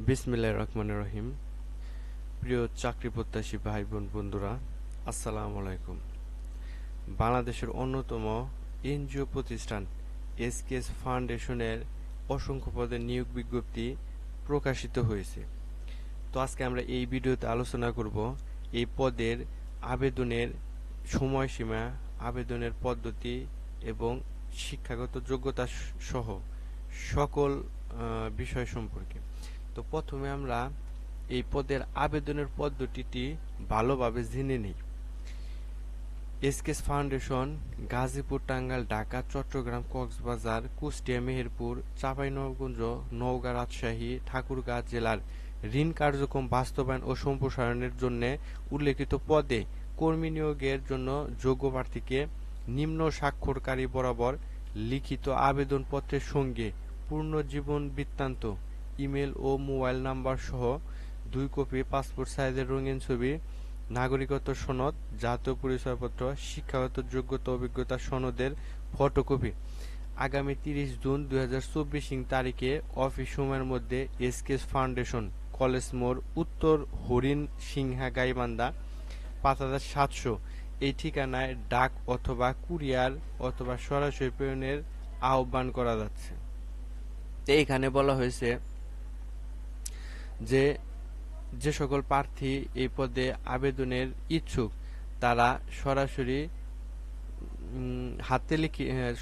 বিসমিল্লাহির রহমানির রহিম। প্রিয় চাকরি প্রত্যাশী ভাই বোন বন্ধুরা, আসসালামু আলাইকুম। বাংলাদেশের অন্যতম এনজিও প্রতিষ্ঠান এসকেএস ফাউন্ডেশনের অসংখ্য পদের নিয়োগ বিজ্ঞপ্তি প্রকাশিত হয়েছে। তো আজকে আমরা এই ভিডিওতে আলোচনা করব এই পদের আবেদনের সময়সীমা, আবেদনের পদ্ধতি এবং শিক্ষাগত যোগ্যতা সহ সকল বিষয় সম্পর্কে। তো প্রথমে আমরা এই পদের আবেদনের পদ্ধতিটি ভালোভাবে জেনে নিই। এসকেএস ফাউন্ডেশন গাজীপুর, টাঙ্গাইল, ঢাকা, চট্টগ্রাম, কক্সবাজার, কুষ্টিয়া, মেহেরপুর, চাঁপাইনবাবগঞ্জ, নওগাঁ, রাজশাহী, ঠাকুরগাঁও জেলার ঋণ কার্যক্রম বাস্তবায়ন ও সম্প্রসারণের জন্য উল্লেখিত পদে কর্মী নিয়োগের জন্য যোগ্য প্রার্থীকে নিম্ন স্বাক্ষরকারী বরাবর লিখিত আবেদনপত্রের সঙ্গে পূর্ণ জীবন বৃত্তান্ত, ইমেল ও মোবাইল নাম্বার সহ 2 কপি পাসপোর্ট সাইজের রঙিন ছবি, নাগরিকত্ব সনদ, জাতীয় পরিচয়পত্র, শিক্ষাগত যোগ্যতা অভিজ্ঞতা সনদের ফটোকপি আগামী 30 জুন 2024 তারিখে অফিস সময়ের মধ্যে এসকেএস ফাউন্ডেশন, কলেজ মোড়, উত্তর হরিণ সিংহা, গাইবান্ধা 5700 এই ঠিকানায় ডাক অথবা কুরিয়ার অথবা সরাসরি প্রেরণের আহ্বান করা যাচ্ছে। এইখানে বলা হয়েছে যে যে সকল প্রার্থী এই পদে আবেদনের ইচ্ছুক তারা সরাসরি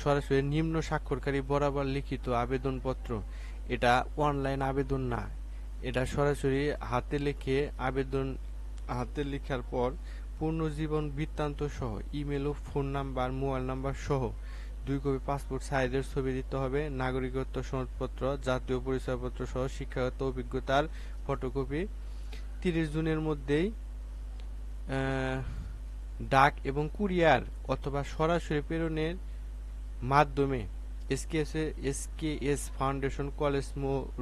সরাসরি নিম্ন স্বাক্ষরকারী বরাবর লিখিত আবেদনপত্র, এটা অনলাইন আবেদন না, এটা সরাসরি হাতে লিখে আবেদন, হাতে লেখার পর পূর্ণ জীবন বৃত্তান্ত সহ ইমেল ও ফোন নাম্বার, মোবাইল নাম্বার সহ 2 কপি পাসপোর্ট সাইজের ছবি দিতে হবে, নাগরিকত্ব সনদপত্র, জাতীয় পরিচয়পত্র সহ শিক্ষাগত অভিজ্ঞতার ফটোকপি 30 জুনের মধ্যেই ডাক এবং কুরিয়ার অথবা সরাসরি প্রেরণের মাধ্যমে এসকেএস ফাউন্ডেশন, কলেজ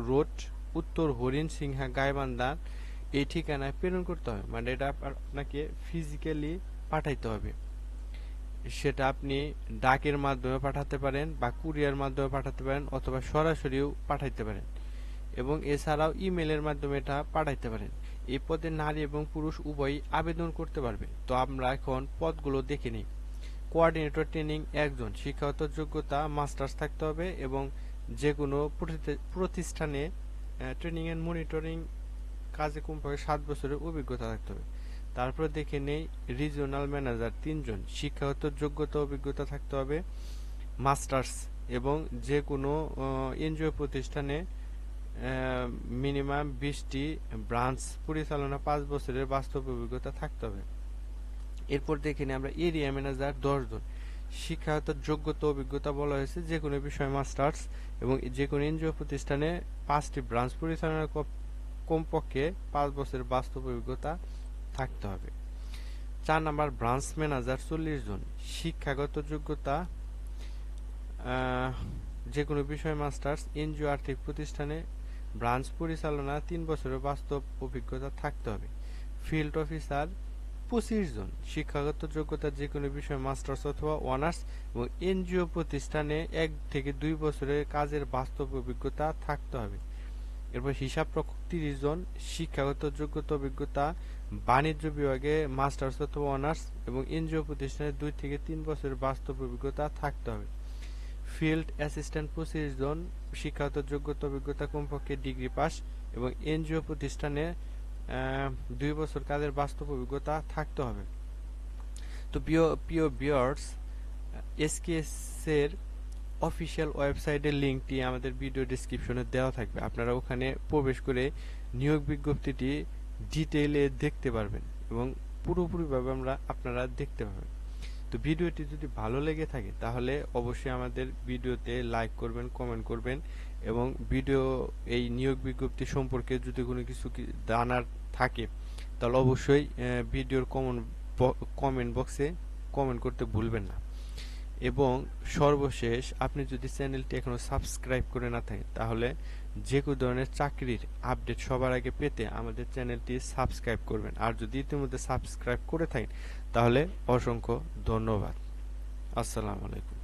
রোড, উত্তর হরিণ সিংহা, গাইবান্ধা এই ঠিকানায় প্রেরণ করতে হবে। মানে এটা আপনাকে ফিজিক্যালি পাঠাইতে হবে। সেটা আপনি ডাকের মাধ্যমে পাঠাতে পারেন বা কুরিয়ার মাধ্যমে পাঠাতে পারেন অথবা সরাসরিও পাঠাইতে পারেন এবং এছাড়াও ইমেলের মাধ্যমে এটা পাঠাইতে পারেন। এই পদে নারী এবং পুরুষ উভয়ই আবেদন করতে পারবে। তো আমরা এখন পদগুলো দেখে নিই। কোঅর্ডিনেটর ট্রেনিং 1 জন, শিক্ষাগত যোগ্যতা মাস্টার্স থাকতে হবে এবং যে কোনো প্রতিষ্ঠানে ট্রেনিং এন্ড মনিটরিং কাজে কমপক্ষে 7 বছরের অভিজ্ঞতা থাকতে হবে। তারপর দেখে নেই রিজিওনাল ম্যানেজার 3 জন, শিক্ষাগত যোগ্যতা অভিজ্ঞতা থাকতে হবে মাস্টার্স এবং যে কোনো এনজিও প্রতিষ্ঠানে মিনিমাম 20টি ব্রাঞ্চ পরিচালনা 5 বছরের বাস্তব অভিজ্ঞতা থাকতে হবে। এরপর দেখে নিই আমরা এরিয়া ম্যানেজার 10 জন, শিক্ষাগত যোগ্যতা অভিজ্ঞতা বলা হয়েছে যে কোনো বিষয়ে মাস্টার্স এবং যে কোনো এনজিও প্রতিষ্ঠানে 5টি ব্রাঞ্চ পরিচালনার কমপক্ষে 5 বছরের বাস্তব অভিজ্ঞতা থাকতে হবে। 4 নাম্বার ব্রাঞ্চ ম্যানেজার 40 জন, শিক্ষাগত যোগ্যতা যে কোনো বিষয়ে মাস্টার্স, এনজিও আর্থিক প্রতিষ্ঠানে ব্রাঞ্চ পরিচালনা 3 বছরের বাস্তব অভিজ্ঞতা থাকতে হবে। ফিল্ড অফিসার 25 জন, শিক্ষাগত যোগ্যতা যে কোনো বিষয়ে মাস্টার্স অথবা অনার্স এবং এনজিও প্রতিষ্ঠানে 1 থেকে 2 বছরের কাজের বাস্তব অভিজ্ঞতা থাকতে হবে। এরপর হিসাবরক্ষক 30 জন, শিক্ষাগত যোগ্যতা অভিজ্ঞতা বাণিজ্য বিভাগে মাস্টার্স অথবা অনার্স এবং এনজিও প্রতিষ্ঠানে 2 থেকে 3 বছরের বাস্তব অভিজ্ঞতা থাকতে হবে। ফিল্ড অ্যাসিস্ট্যান্ট 25 জন, শিক্ষাগত যোগ্যতা অভিজ্ঞতা কমপক্ষে ডিগ্রি পাস এবং এনজিও প্রতিষ্ঠানে 2 বছর কাজের বাস্তব অভিজ্ঞতা থাকতে হবে। তো প্রিয় ভিউয়ার্স, এসকেএস এর অফিসিয়াল ওয়েবসাইটের লিঙ্কটি আমাদের ভিডিও ডেসক্রিপশনে দেওয়া থাকবে। আপনারা ওখানে প্রবেশ করে নিয়োগ বিজ্ঞপ্তিটি ডিটেইলে দেখতে পারবেন এবং পুরোপুরিভাবে আপনারা দেখতে পাবেন। তো ভিডিওটি যদি ভালো লেগে থাকে তাহলে অবশ্যই আমাদের ভিডিওতে লাইক করবেন, কমেন্ট করবেন এবং এই নিয়োগ বিজ্ঞপ্তি সম্পর্কে যদি কোনো কিছু জানার থাকে তাহলে অবশ্যই ভিডিওর কমেন্ট বক্সে কমেন্ট করতে ভুলবেন না। এবং সর্বশেষ, আপনি যদি চ্যানেলটি এখনো সাবস্ক্রাইব করে না থাকেন তাহলে যে কোনো ধরনের চাকরির আপডেট সবার আগে পেতে আমাদের চ্যানেলটি সাবস্ক্রাইব করবেন। আর যদি ইতিমধ্যে সাবস্ক্রাইব করে থাকেন তাহলে অসংখ্য ধন্যবাদ। আসসালামু আলাইকুম।